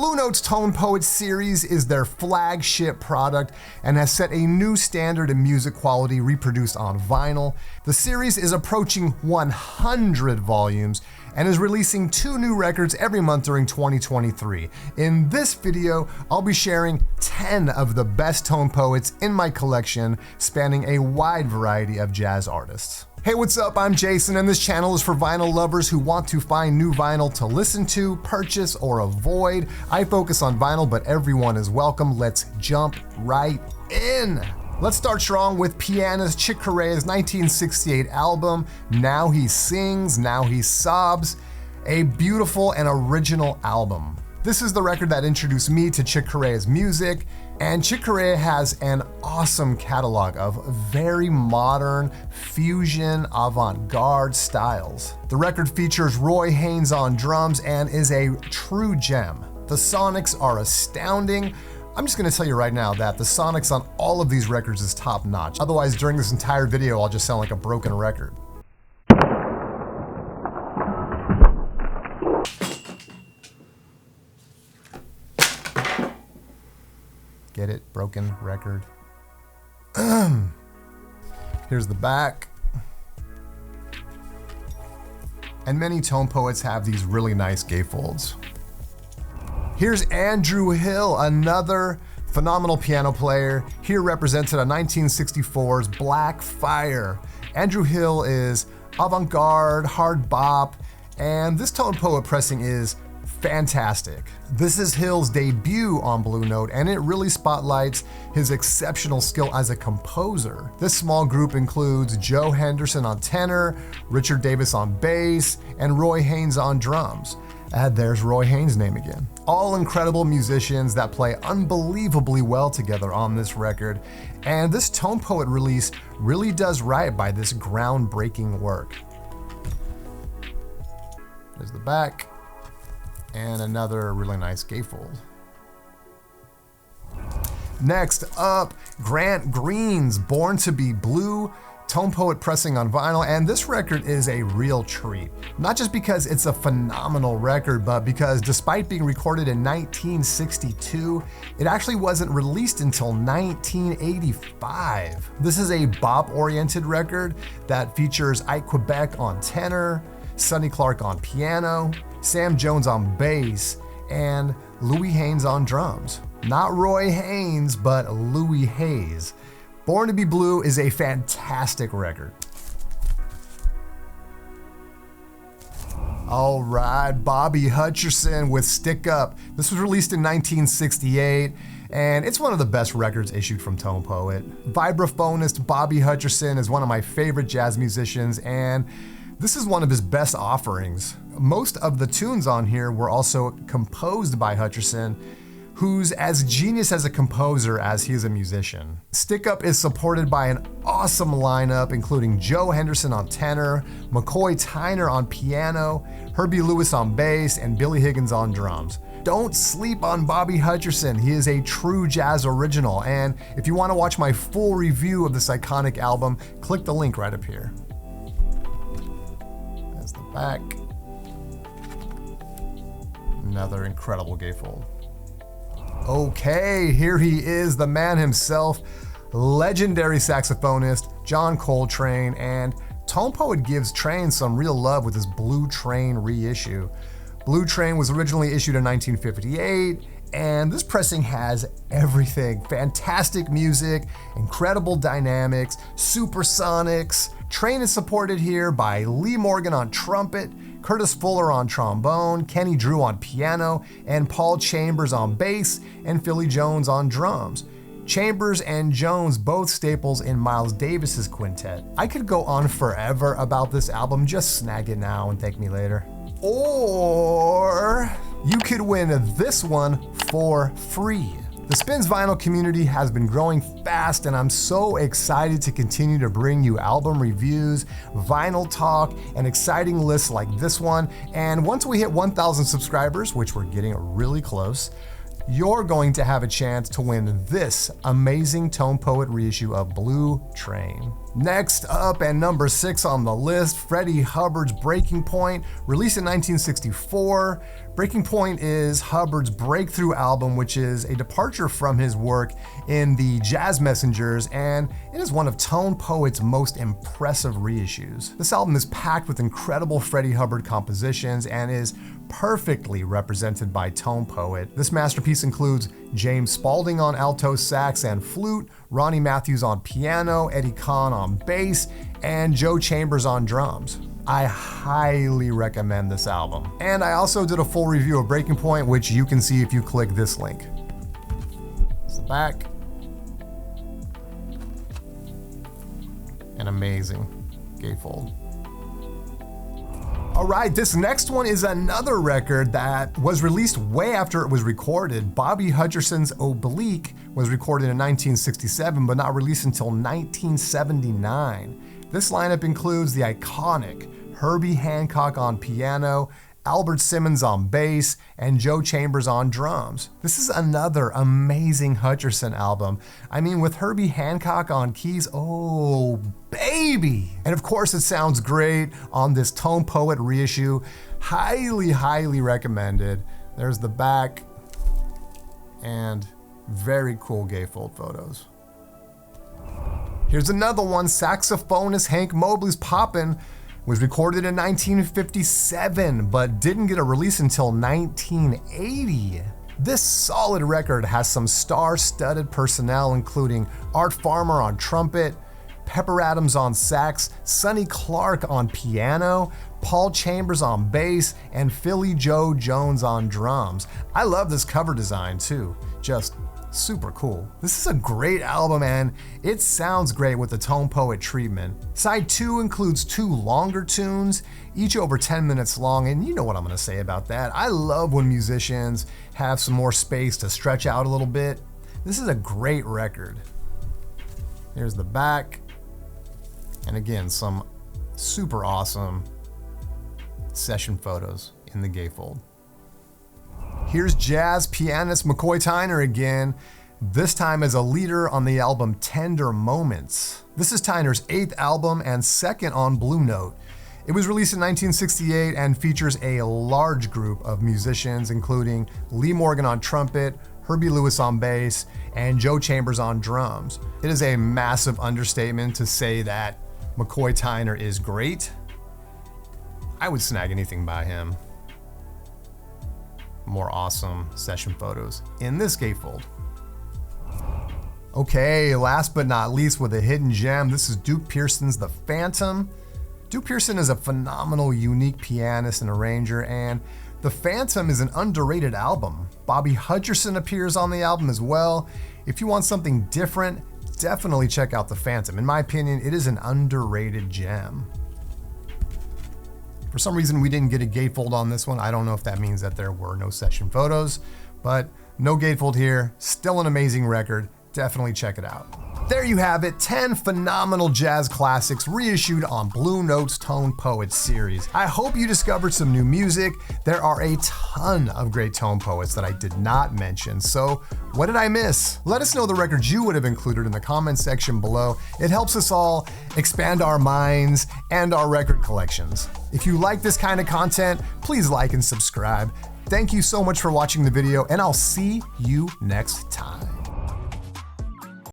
Blue Note's Tone Poet series is their flagship product and has set a new standard in music quality reproduced on vinyl. The series is approaching 100 volumes and is releasing 2 new records every month during 2023. In this video, I'll be sharing 10 of the best Tone Poets in my collection, spanning a wide variety of jazz artists. Hey, what's up? I'm Jason, and this channel is for vinyl lovers who want to find new vinyl to listen to, purchase, or avoid. I focus on vinyl, but everyone is welcome. Let's jump right in. Let's start strong with pianist Chickaree's 1968 album, Now He Sings, Now He Sobs, a beautiful and original album. This is the record that introduced me to Chickaree's music, and Chickaree has an awesome catalog of very modern, fusion, avant-garde styles. The record features Roy Haynes on drums and is a true gem. The sonics are astounding. I'm just gonna tell you right now that the sonics on all of these records is top notch. Otherwise, during this entire video, I'll just sound like a broken record. Get it? Broken record. Here's the back. And many Tone Poets have these really nice gatefolds. Here's Andrew Hill, another phenomenal piano player, here represented on 1964's Black Fire. Andrew Hill is avant-garde, hard bop, and this Tone Poet pressing is fantastic. This is Hill's debut on Blue Note, and it really spotlights his exceptional skill as a composer. This small group includes Joe Henderson on tenor, Richard Davis on bass, and Roy Haynes on drums. And there's Roy Haynes' name again. All incredible musicians that play unbelievably well together on this record, and this Tone Poet release really does right by this groundbreaking work. There's the back. And another really nice gatefold. Next up, Grant Green's Born to Be Blue, Tone Poet pressing on vinyl, and this record is a real treat. Not just because it's a phenomenal record, but because despite being recorded in 1962, it actually wasn't released until 1985. This is a bop-oriented record that features Ike Quebec on tenor, Sonny Clark on piano, Sam Jones on bass, and Louis Haynes on drums. Not Roy Haynes, but Louis Hayes. Born to Be Blue is a fantastic record. All right, Bobby Hutcherson with Stick Up. This was released in 1968, and it's one of the best records issued from Tone Poet. Vibraphonist Bobby Hutcherson is one of my favorite jazz musicians, and this is one of his best offerings. Most of the tunes on here were also composed by Hutcherson, who's as genius as a composer as he is a musician. Stick Up is supported by an awesome lineup, including Joe Henderson on tenor, McCoy Tyner on piano, Herbie Lewis on bass, and Billy Higgins on drums. Don't sleep on Bobby Hutcherson. He is a true jazz original, and if you want to watch my full review of this iconic album, click the link right up here. There's the back. Another incredible gatefold. Okay, here he is, the man himself, legendary saxophonist John Coltrane, and Tone Poet gives Train some real love with his Blue Train reissue. Blue Train was originally issued in 1958, and this pressing has everything. Fantastic music, incredible dynamics, supersonics. Train is supported here by Lee Morgan on trumpet, Curtis Fuller on trombone, Kenny Drew on piano, and Paul Chambers on bass, and Philly Jones on drums. Chambers and Jones both staples in Miles Davis's quintet. I could go on forever about this album, just snag it now and thank me later. Or you could win this one for free. The Spins Vinyl community has been growing fast, and I'm so excited to continue to bring you album reviews, vinyl talk, and exciting lists like this one. And once we hit 1,000 subscribers, which we're getting really close, you're going to have a chance to win this amazing Tone Poet reissue of Blue Train. Next up, and number 6 on the list, Freddie Hubbard's Breaking Point, released in 1964. Breaking Point is Hubbard's breakthrough album, which is a departure from his work in the Jazz Messengers, and it is one of Tone Poet's most impressive reissues. This album is packed with incredible Freddie Hubbard compositions and is perfectly represented by Tone Poet. This masterpiece includes James Spaulding on alto sax and flute, Ronnie Matthews on piano, Eddie Kahn on bass, and Joe Chambers on drums. I highly recommend this album. And I also did a full review of Breaking Point, which you can see if you click this link. It's the back. An amazing gatefold. All right, this next one is another record that was released way after it was recorded. Bobby Hutcherson's Oblique was recorded in 1967, but not released until 1979. This lineup includes the iconic Herbie Hancock on piano, Albert Simmons on bass, and Joe Chambers on drums. This is another amazing Hutcherson album. I mean, with Herbie Hancock on keys, oh baby! And of course it sounds great on this Tone Poet reissue. Highly, highly recommended. There's the back, and very cool gatefold photos. Here's another one, saxophonist Hank Mobley's Poppin' was recorded in 1957, but didn't get a release until 1980. This solid record has some star-studded personnel, including Art Farmer on trumpet, Pepper Adams on sax, Sonny Clark on piano, Paul Chambers on bass, and Philly Joe Jones on drums. I love this cover design too, just super cool. This is a great album and it sounds great with the Tone Poet treatment. Side 2 includes 2 longer tunes, each over 10 minutes long, and you know what I'm gonna say about that. I love when musicians have some more space to stretch out a little bit. This is a great record. Here's the back, and again, some super awesome session photos in the gatefold. Here's jazz pianist McCoy Tyner again, this time as a leader on the album Tender Moments. This is Tyner's 8th album and 2nd on Blue Note. It was released in 1968 and features a large group of musicians, including Lee Morgan on trumpet, Herbie Lewis on bass, and Joe Chambers on drums. It is a massive understatement to say that McCoy Tyner is great. I would snag anything by him. More awesome session photos in this gatefold. Okay, last but not least with a hidden gem, this is Duke Pearson's The Phantom. Duke Pearson is a phenomenal, unique pianist and arranger, and The Phantom is an underrated album. Bobby Hutcherson appears on the album as well. If you want something different, definitely check out The Phantom. In my opinion, it is an underrated gem. For some reason, we didn't get a gatefold on this one. I don't know if that means that there were no session photos, but no gatefold here. Still an amazing record. Definitely check it out. There you have it, 10 phenomenal jazz classics reissued on Blue Note's Tone Poets series. I hope you discovered some new music. There are a ton of great Tone Poets that I did not mention, so what did I miss? Let us know the records you would have included in the comments section below. It helps us all expand our minds and our record collections. If you like this kind of content, please like and subscribe. Thank you so much for watching the video, and I'll see you next time.